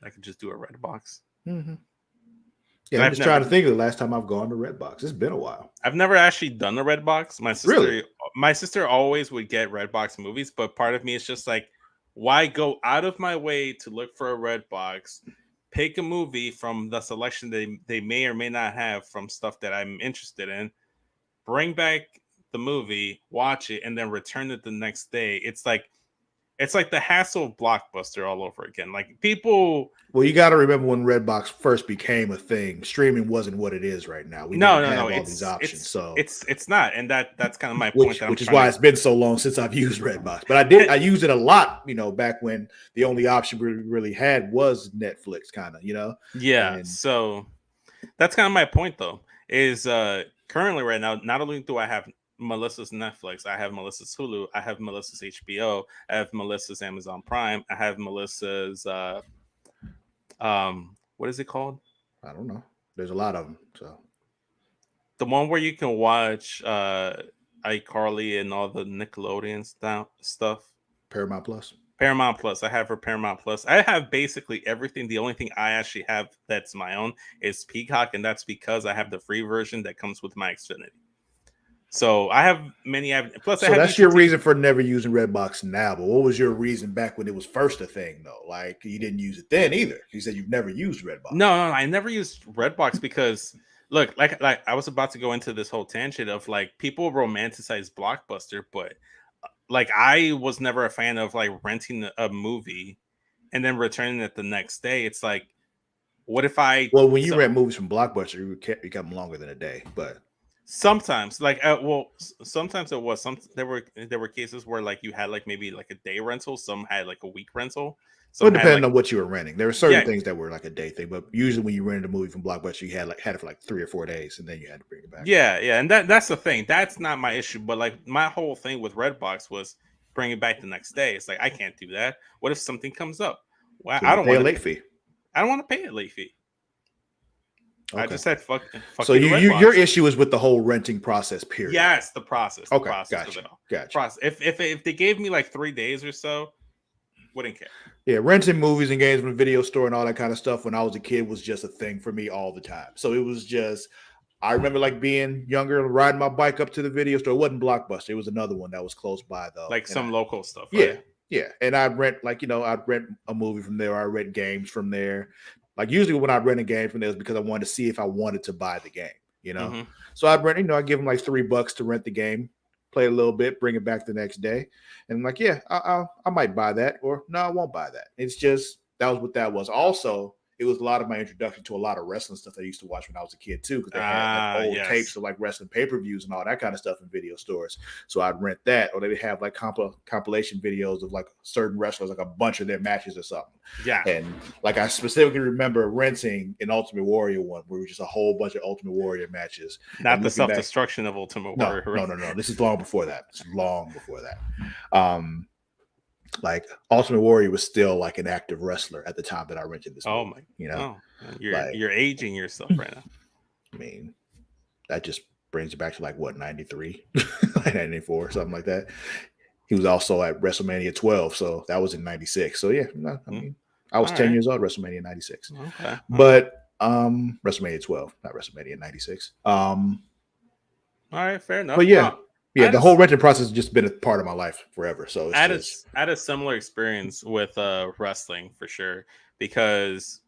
I could just do a Redbox. Mm-hmm. Yeah, I'm just trying to think of the last time I've gone to Redbox. It's been a while. I've never actually done a Redbox. My sister always would get Redbox movies, but part of me is just like, why go out of my way to look for a Redbox? Pick a movie from the selection they may or may not have from stuff that I'm interested in, bring back the movie, watch it, and then return it the next day. It's like the hassle of Blockbuster all over again. Like people. Well, you got to remember when Redbox first became a thing, streaming wasn't what it is right now. We no. all these options, so it's not, and that's kind of my point. Which is why it's been so long since I've used Redbox. But I used it a lot, back when the only option we really had was Netflix, kind of, Yeah. So that's kind of my point, though. Is currently right now, not only do I have Melissa's Netflix, I have Melissa's Hulu, I have Melissa's HBO, I have Melissa's Amazon Prime, I have Melissa's what is it called? I don't know. There's a lot of them. So the one where you can watch iCarly and all the Nickelodeon stuff. Paramount Plus. I have her Paramount Plus. I have basically everything. The only thing I actually have that's my own is Peacock, and that's because I have the free version that comes with my Xfinity. So I have many. Plus, so that's your reason for never using Redbox now. But what was your reason back when it was first a thing, though? Like you didn't use it then either. You said you've never used Redbox. No, I never used Redbox because look, like I was about to go into this whole tangent of like people romanticize Blockbuster, but like I was never a fan of like renting a movie and then returning it the next day. It's like What if I? Well, when you rent movies from Blockbuster, you kept them longer than a day, but sometimes, like, sometimes it was there were cases where like you had like maybe like a day rental, some had like a week rental. So it Some had depended like, on what you were renting. There were certain Yeah. things that were like a day thing, but usually when you rented a movie from Blockbuster, you had it for like 3 or 4 days, and then you had to bring it back. yeah, and that's the thing. That's not my issue. But like my whole thing with Redbox was bring it back the next day. It's like I can't do that. What if something comes up? Well, So I you don't pay a want late fee. I don't want to pay a late fee. I Okay. just said fuck. So you to Redbox. your issue is with the whole renting process, period. Yes, the process. Okay, The process gotcha. of it all. Gotcha. Process. If they gave me like 3 days or so, wouldn't care. Yeah, renting movies and games from the video store and all that kind of stuff when I was a kid was just a thing for me all the time. So it was just, I remember like being younger, riding my bike up to the video store. It wasn't Blockbuster. It was another one that was close by though. Like some local stuff. Yeah, Right? yeah. And I'd rent I'd rent a movie from there. Or I rent games from there. Like usually when I'd rent a game from there, it was because I wanted to see if I wanted to buy the game, Mhm. So I'd rent, I'd give them like $3 to rent the game, play a little bit, bring it back the next day. And I'm like, yeah, I might buy that, or no, I won't buy that. It's just, that was what that was. Also, it was a lot of my introduction to a lot of wrestling stuff I used to watch when I was a kid too, because they had like old tapes of like wrestling pay-per-views and all that kind of stuff in video stores. So I'd rent that, or they'd have like compilation videos of like certain wrestlers, like a bunch of their matches or something. Yeah. And like I specifically remember renting an Ultimate Warrior one where it was just a whole bunch of Ultimate Warrior matches. Not the self-destruction of Ultimate Warrior. No. This is long before that. It's long before that. Like Ultimate Warrior was still like an active wrestler at the time that I rented this movie. You're aging yourself right now. I mean, that just brings it back to like what, 93, 94, something like that. He was also at WrestleMania 12, so that was in 96. So yeah, I mean, I was 10 years old, WrestleMania 96. Okay. But WrestleMania 12, not WrestleMania 96. All right, fair enough. But yeah. Yeah, the whole renting process has just been a part of my life forever. So I had a similar experience with wrestling for sure, because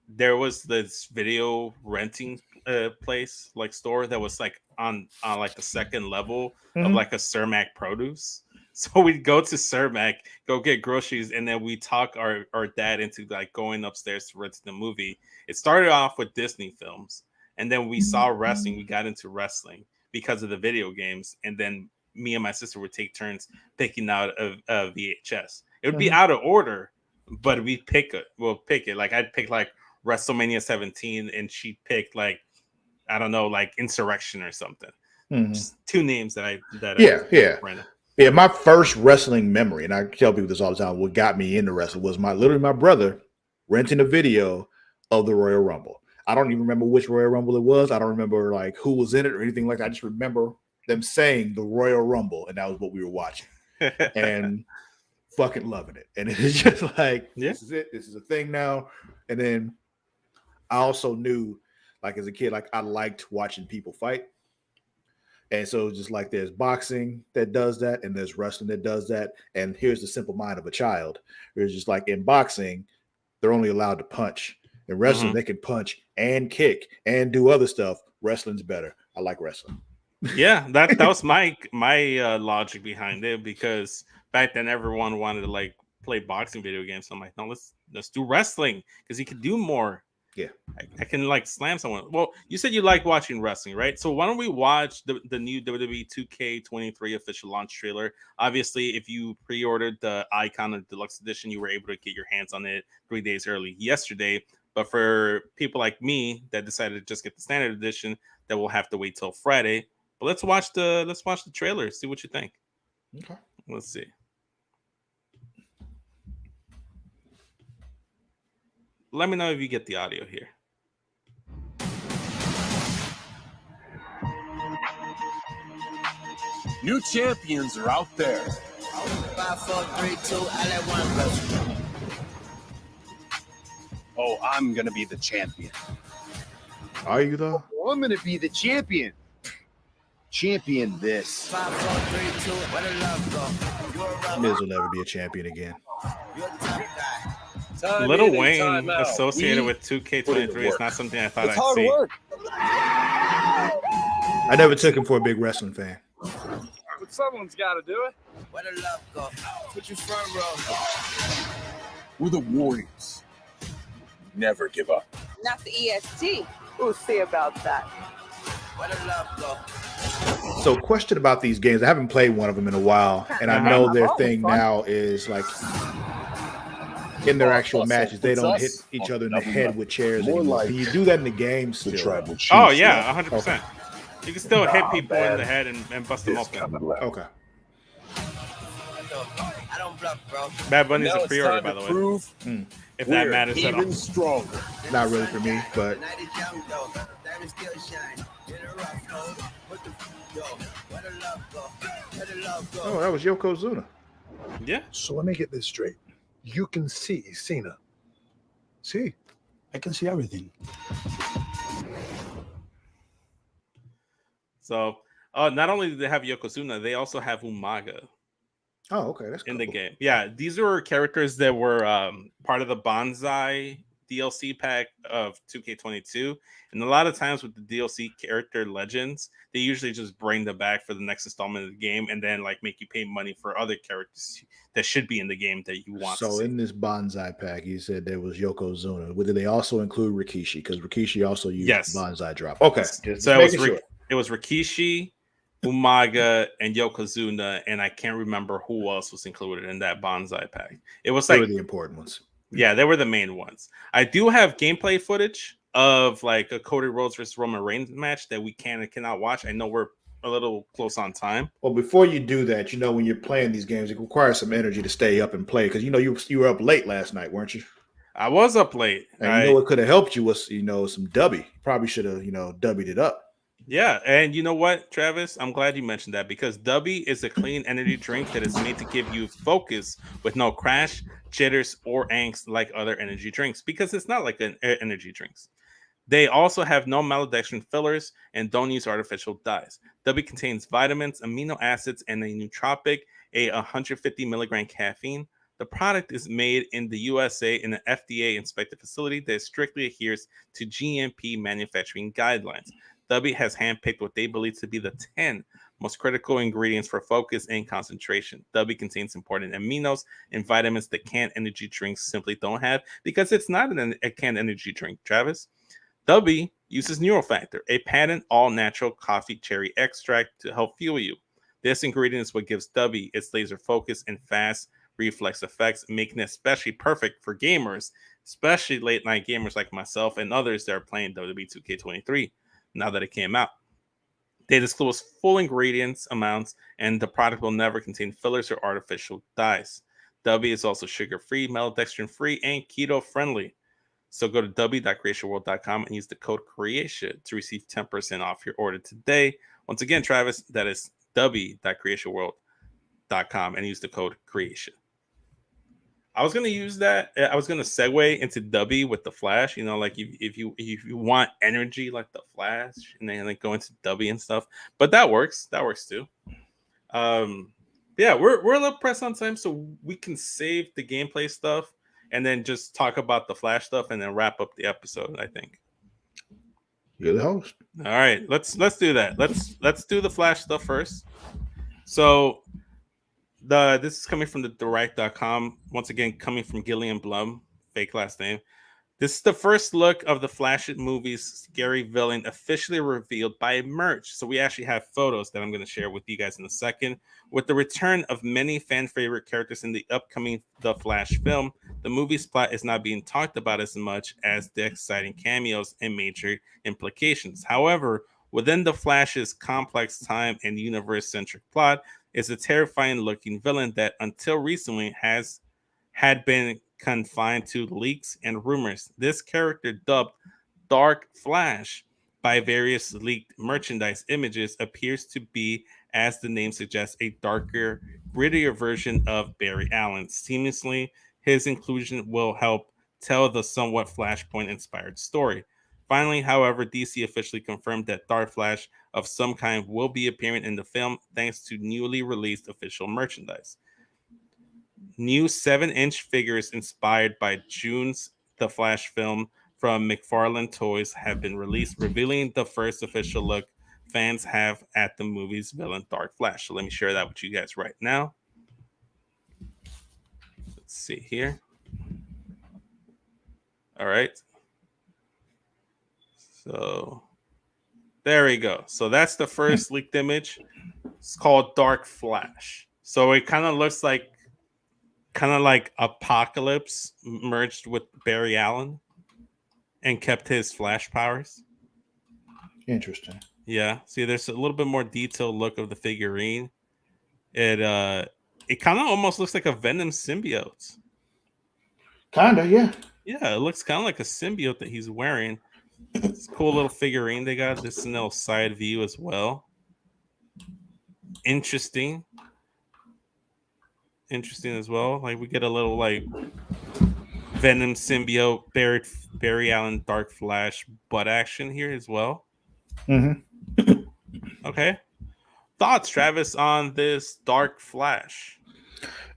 there was this video renting place, like store, that was like on like the second level of like a Cermak produce. So we'd go to Cermak, go get groceries, and then we talk our dad into like going upstairs to rent the movie. It started off with Disney films, and then we saw wrestling. We got into wrestling because of the video games, and then me and my sister would take turns picking out a VHS. It would be out of order, but we'll pick it. Like I'd pick like WrestleMania 17, and she'd pick like, I don't know, like Insurrection or something. Just two names that Yeah, my first wrestling memory, and I tell people this all the time, what got me into wrestling was my brother renting a video of the Royal Rumble. I don't even remember which Royal Rumble it was. I don't remember like who was in it or anything like that. I just remember them saying the Royal Rumble, and that was what we were watching. And fucking loving it. And it's just like, this is it. This is a thing now. And then I also knew, like as a kid, like I liked watching people fight. And so just like there's boxing that does that, and there's wrestling that does that. And here's the simple mind of a child. It's just like in boxing, they're only allowed to punch. In wrestling, they can punch and kick and do other stuff. Wrestling's better. I like wrestling. Yeah, that was my logic behind it, because back then everyone wanted to like play boxing video games. So I'm like, no, let's do wrestling, because you can do more. Yeah, I can like slam someone. Well, you said you like watching wrestling, right? So why don't we watch the new WWE 2K23 official launch trailer? Obviously, if you pre-ordered the Icon of Deluxe Edition, you were able to get your hands on it 3 days early yesterday. But for people like me that decided to just get the standard edition, that will have to wait till Friday. But let's watch the trailer, see what you think. Okay. Let's see. Let me know if you get the audio here. New champions are out there. 5, 4, 3, 2, I let one go. Oh, I'm gonna be the champion. Are you though? Oh, I'm gonna be the champion. Champion this. 5, 4, 3, 2, where the love go? Miz will never be a champion again. You're a top guy. Little Wayne associated with 2K23 is not something I thought I'd see. Work. I never took him for a big wrestling fan. But someone's got to do it. Where the love go? Put your front row. We're the Warriors. Never give up. not the EST. We'll see about that. Where the love go? So, question about these games. I haven't played one of them in a while, and I know their thing now is like in their actual matches, they don't hit each other in the head with chairs More anymore. like Can you do that in the game The still? tribal chief. Oh yeah, left. 100%. You can still hit people in man. the head and bust them It's open. coming left. Okay. I don't bluff, bro. Bad Bunny's Now a it's pre-order, time by to the way. prove If that we're matters at all. even stronger. Not really for me, but The night is young, though. Diamonds still shine. In a rough road. What the go? Where the love go? Where the love go? oh, that was Yokozuna. Yeah. So let me get this straight. You can see Cena. See? I can see everything. So, not only do they have Yokozuna, they also have Umaga Oh, okay, that's cool. in the game. Yeah, these were characters that were part of the Bonsai DLC pack of 2K22. And a lot of times with the DLC character legends, they usually just bring them back for the next installment of the game and then like make you pay money for other characters that should be in the game that you want to So see. in this Bonsai pack, you said there was Yokozuna. Did they also include Rikishi? Because Rikishi also used Yes. Bonsai drop. Okay, just So it was, making sure. it was Rikishi, Umaga, and Yokozuna, and I can't remember who else was included in that Bonsai pack. It was They like were the important ones. Yeah, they were the main ones. I do have gameplay footage of like a Cody Rhodes versus Roman Reigns match that we can and cannot watch. I know we're a little close on time. Well, before you do that, when you're playing these games, it requires some energy to stay up and play. Because you were up late last night, weren't you? I was up late. And what could have helped you was some dubby. Probably should have dubbied it up. Yeah, and you know what, Travis? I'm glad you mentioned that because Dubby is a clean energy drink that is made to give you focus with no crash, jitters, or angst like other energy drinks because it's not like an energy drinks. They also have no maltodextrin fillers and don't use artificial dyes. Dubby contains vitamins, amino acids, and a nootropic, a 150 milligram caffeine. The product is made in the USA in an FDA inspected facility that strictly adheres to GMP manufacturing guidelines. Dubby has handpicked what they believe to be the 10 most critical ingredients for focus and concentration. Dubby contains important aminos and vitamins that canned energy drinks simply don't have because it's not a canned energy drink, Travis. Dubby uses Neurofactor, a patent all-natural coffee cherry extract to help fuel you. This ingredient is what gives Dubby its laser focus and fast reflex effects, making it especially perfect for gamers, especially late-night gamers like myself and others that are playing WWE 2K23 now that it came out. They disclose full ingredients amounts, and the product will never contain fillers or artificial dyes. Dubby is also sugar-free, maltodextrin-free, and keto-friendly. So go to w.creatiaworld.com and use the code Creatia to receive 10% off your order today. Once again, Travis, that is w.creatiaworld.com and use the code Creatia. I was gonna use that. I was gonna segue into Dubby with the Flash. Like if you want energy like the Flash, and then like go into Dubby and stuff. But that works. That works too. Yeah, we're a little pressed on time, so we can save the gameplay stuff and then just talk about the Flash stuff and then wrap up the episode. I think. You're the host. All right, let's do that. Let's do the Flash stuff first. So. This is coming from the direct.com. Once again, coming from Gillian Blum, fake last name. This is the first look of the Flash movie's scary villain officially revealed by merch. So we actually have photos that I'm going to share with you guys in a second. With the return of many fan favorite characters in the upcoming The Flash film, the movie's plot is not being talked about as much as the exciting cameos and major implications. However, within the Flash's complex time and universe-centric plot is a terrifying looking villain that until recently had been confined to leaks and rumors. This character, dubbed Dark Flash by various leaked merchandise images, appears to be, as the name suggests, a darker, grittier version of Barry Allen. Seamlessly, his inclusion will help tell the somewhat Flashpoint inspired story. Finally, however, DC officially confirmed that Dark Flash of some kind will be appearing in the film thanks to newly released official merchandise. New 7-inch figures inspired by June's The Flash film from McFarlane Toys have been released, revealing the first official look fans have at the movie's villain Dark Flash. So let me share that with you guys right now. Let's see here. All right. So there we go. So that's the first leaked image. It's called Dark Flash. So it kind of looks like Apocalypse merged with Barry Allen and kept his Flash powers. Interesting. Yeah. See, there's a little bit more detailed look of the figurine. It kind of almost looks like a Venom symbiote. Kinda, yeah. Yeah, it looks kind of like a symbiote that he's wearing. It's a cool little figurine they got. This is a little side view as well. Interesting as well. Like we get a little like Venom symbiote, Barry Allen, Dark Flash butt action here as well. Mm-hmm. Okay. Thoughts, Travis, on this Dark Flash?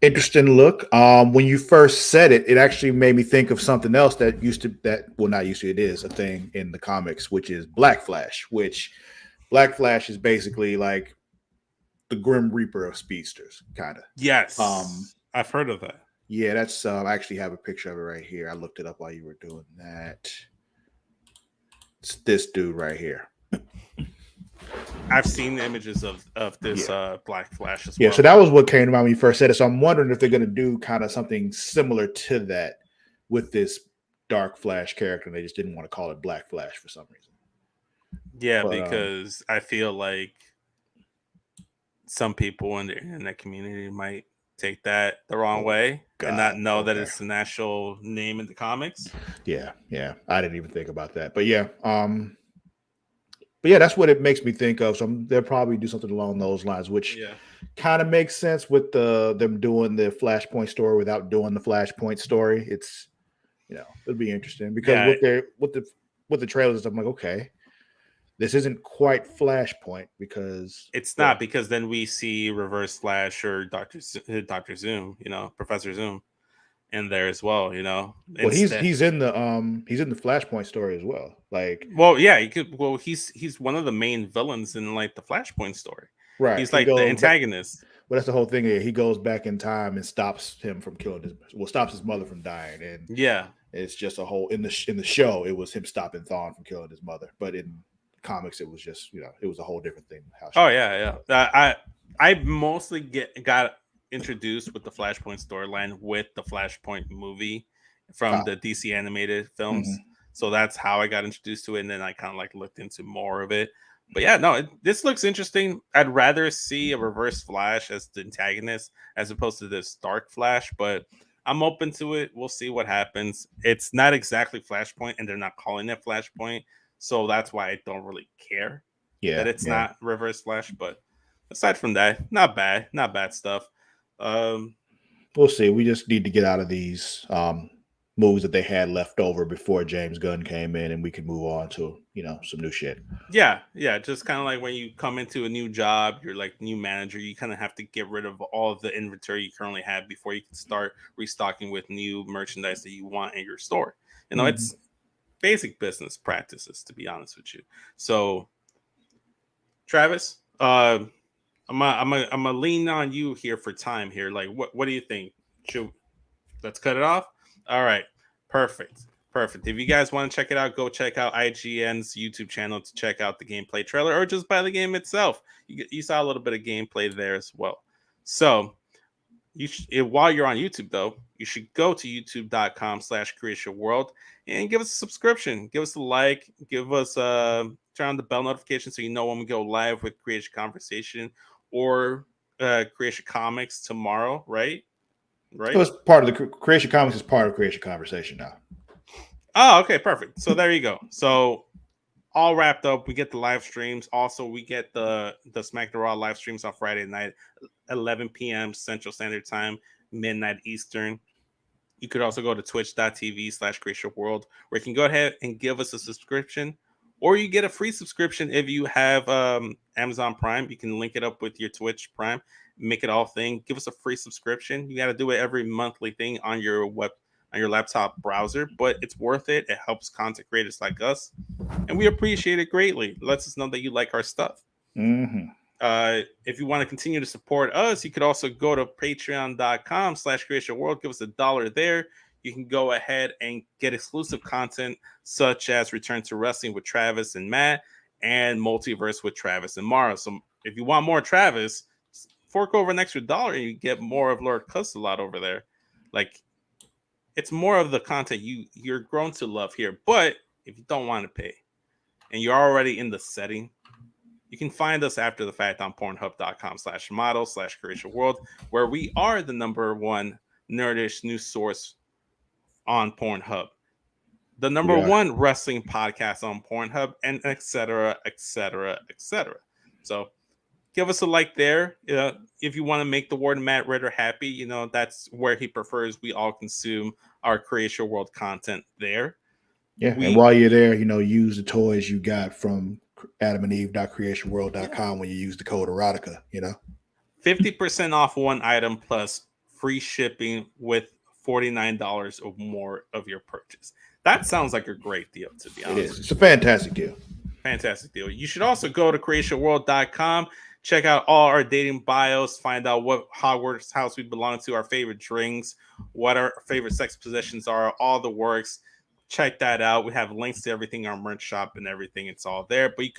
Interesting look. When you first said it, it actually made me think of something else that not used to, it is a thing in the comics, which is Black Flash, which Black Flash is basically like the Grim Reaper of speedsters, kind of. Yes. I've heard of that. Yeah, that's I actually have a picture of it right here. I looked it up while you were doing that. It's this dude right here. I've seen images of this Black Flash as well. Yeah, so that was what came to mind when you first said it. So I'm wondering if they're going to do kind of something similar to that with this Dark Flash character. And they just didn't want to call it Black Flash for some reason. Yeah, because I feel like some people in the internet community might take that the wrong way and not know that it's the national name in the comics. Yeah, I didn't even think about that. But yeah, that's what it makes me think of. So they'll probably do something along those lines, which kind of makes sense with them doing the Flashpoint story without doing the Flashpoint story. It's it'll be interesting because with the trailers, I'm like, okay, this isn't quite Flashpoint because it's not, because then we see Reverse Flash or Dr. Zoom, Professor Zoom in there as well, Well, he's in the Flashpoint story as well. Like, well, yeah, he's one of the main villains in like the Flashpoint story. Right. He's like the antagonist. Well, that's the whole thing. He goes back in time and stops him from stops his mother from dying. And it's just a whole in the show. It was him stopping Thawne from killing his mother, but in comics, it was just it was a whole different thing. I mostly got introduced with the Flashpoint storyline with the Flashpoint movie from the DC animated films. Mm-hmm. So that's how I got introduced to it, and then I kind of like looked into more of it. But yeah, no, this looks interesting. I'd rather see a Reverse Flash as the antagonist as opposed to this Dark Flash, but I'm open to it. We'll see what happens. It's not exactly Flashpoint, and they're not calling it Flashpoint, so that's why I don't really care that it's not Reverse Flash. But aside from that, not bad stuff. We'll see. We just need to get out of these movies that they had left over before James Gunn came in, and we can move on to some new shit. Yeah, just kind of like when you come into a new job, you're like new manager, you kind of have to get rid of all of the inventory you currently have before you can start restocking with new merchandise that you want in your store. It's basic business practices, to be honest with you. So, Travis, I'm gonna lean on you here for time here. Like, what do you think? Let's cut it off. All right, perfect. If you guys want to check it out, go check out IGN's YouTube channel to check out the gameplay trailer, or just buy the game itself. You saw a little bit of gameplay there as well. So, while you're on YouTube, though, you should go to youtube.com/Creatia World and give us a subscription, give us a like, give us turn on the bell notification so you know when we go live with Creatia Conversation or Creatia Comics tomorrow, right? It was part of the Creatia Comics is part of Creatia Conversation now. Oh, okay, perfect. So there you go. So all wrapped up. We get the live streams. Also, we get the Smack the Raw live streams on Friday night, 11 p.m. Central Standard Time, midnight Eastern. You could also go to twitch.tv/Creatia World, where you can go ahead and give us a subscription, or you get a free subscription if you have Amazon Prime. You can link it up with your Twitch Prime, make it all thing. Give us a free subscription. You got to do it every monthly thing on your laptop browser, but it's worth it. It helps content creators like us, and we appreciate it greatly. It lets us know that you like our stuff. Mm-hmm. If you want to continue to support us, you could also go to patreon.com/Creatia World. Give us $1 there. you can go ahead and get exclusive content such as Return to Wrestling with Travis and Matt and Multiverse with Travis and Mara. So if you want more Travis, fork over an extra $1 and you get more of Lord Cuss-a-Lot over there. Like, it's more of the content you're grown to love here. But if you don't want to pay and you're already in the setting, you can find us after the fact on pornhub.com/model/Creatia World, where we are the #1 nerdish news source on Pornhub, the #1 wrestling podcast on Pornhub, and etc. So give us a like there. If you want to make the Warden Matt Ritter happy, that's where he prefers we all consume our Creatia World content there. Yeah, and while you're there, use the toys you got from adamandeve.creationworld.com when you use the code erotica, 50% off one item plus free shipping with $49 or more of your purchase. That sounds like a great deal, to be honest. It is. It's a fantastic deal. Fantastic deal. You should also go to creatiaworld.com, check out all our dating bios, find out what Hogwarts house we belong to, our favorite drinks, what our favorite sex positions are, all the works. Check that out. We have links to everything, our merch shop and everything. It's all there. But we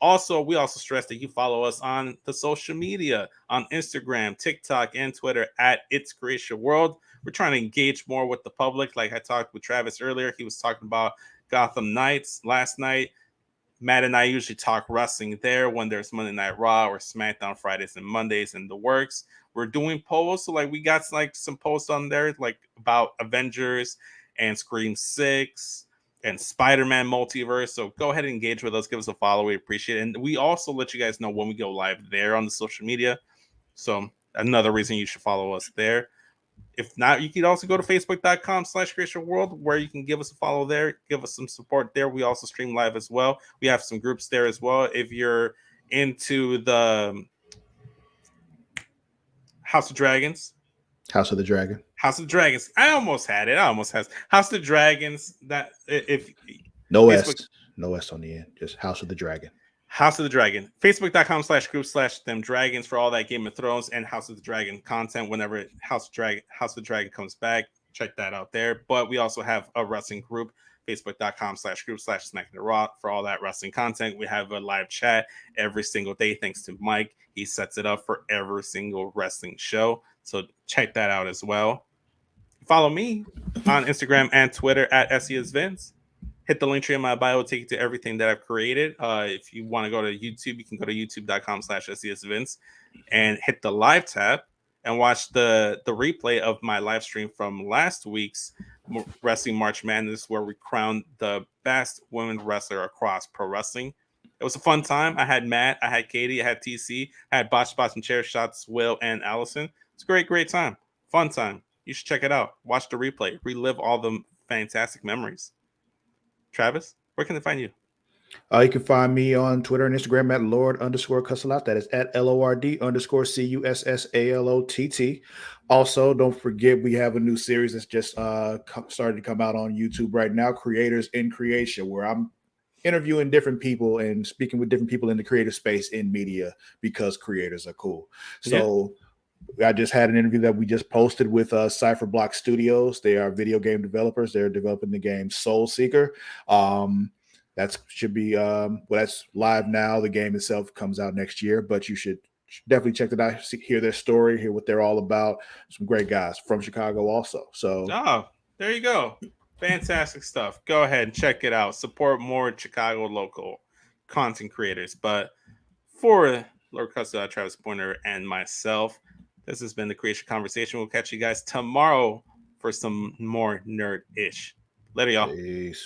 also stress that you follow us on the social media, on Instagram, TikTok, and Twitter at It's Creatia World. We're trying to engage more with the public. Like I talked with Travis earlier, he was talking about Gotham Knights last night. Matt and I usually talk wrestling there when there's Monday Night Raw or SmackDown Fridays and Mondays in the works. We're doing polls, so we got some posts on there about Avengers and Scream 6 and Spider-Man Multiverse. So go ahead and engage with us. Give us a follow. We appreciate it. And we also let you guys know when we go live there on the social media. So another reason you should follow us there. If not, you can also go to facebook.com/Creatia World, where you can give us a follow there, give us some support there. We also stream live as well. We have some groups there as well. If you're into the House of the Dragons. I almost had it. House of the Dragons. That if no Facebook, S on the end, just House of the Dragon. House of the Dragon. Facebook.com/group/them dragons for all that Game of Thrones and House of the Dragon content. Whenever House of the Dragon comes back, check that out there. But we also have a wrestling group. Facebook.com/group/SmackDown for all that wrestling content. We have a live chat every single day. Thanks to Mike. He sets it up for every single wrestling show. So check that out as well. Follow me on Instagram and Twitter at SESVince. Hit the link tree in my bio. It'll take you to everything that I've created. If you want to go to YouTube, you can go to youtube.com/SESVince and hit the live tab and watch the replay of my live stream from last week's Wrestling March Madness, where we crowned the best women's wrestler across pro wrestling. It was a fun time. I had Matt, I had Katie, I had TC, I had Botch Spots and Chair Shots, Will, and Allison. It's a great time. Fun time. You should check it out. Watch the replay. Relive all the fantastic memories. Travis, where can they find you? You can find me on Twitter and Instagram at Lord_Cussalot. That is at LORD_CUSSALOTT. Also, don't forget we have a new series that's just started to come out on YouTube right now, Creators in Creation, where I'm interviewing different people and speaking with different people in the creative space in media because creators are cool. So I just had an interview that we just posted with Cypher Block Studios. They are video game developers. They're developing the game Soul Seeker. That should be that's live now. The game itself comes out next year, but you should definitely check it out, hear their story, hear what they're all about. Some great guys from Chicago also. So there you go. Fantastic stuff. Go ahead and check it out. Support more Chicago local content creators. But for Lord Cussa, Travis Pointer, and myself, this has been the Creatia Conversation. We'll catch you guys tomorrow for some more nerd-ish. Later, y'all. Peace.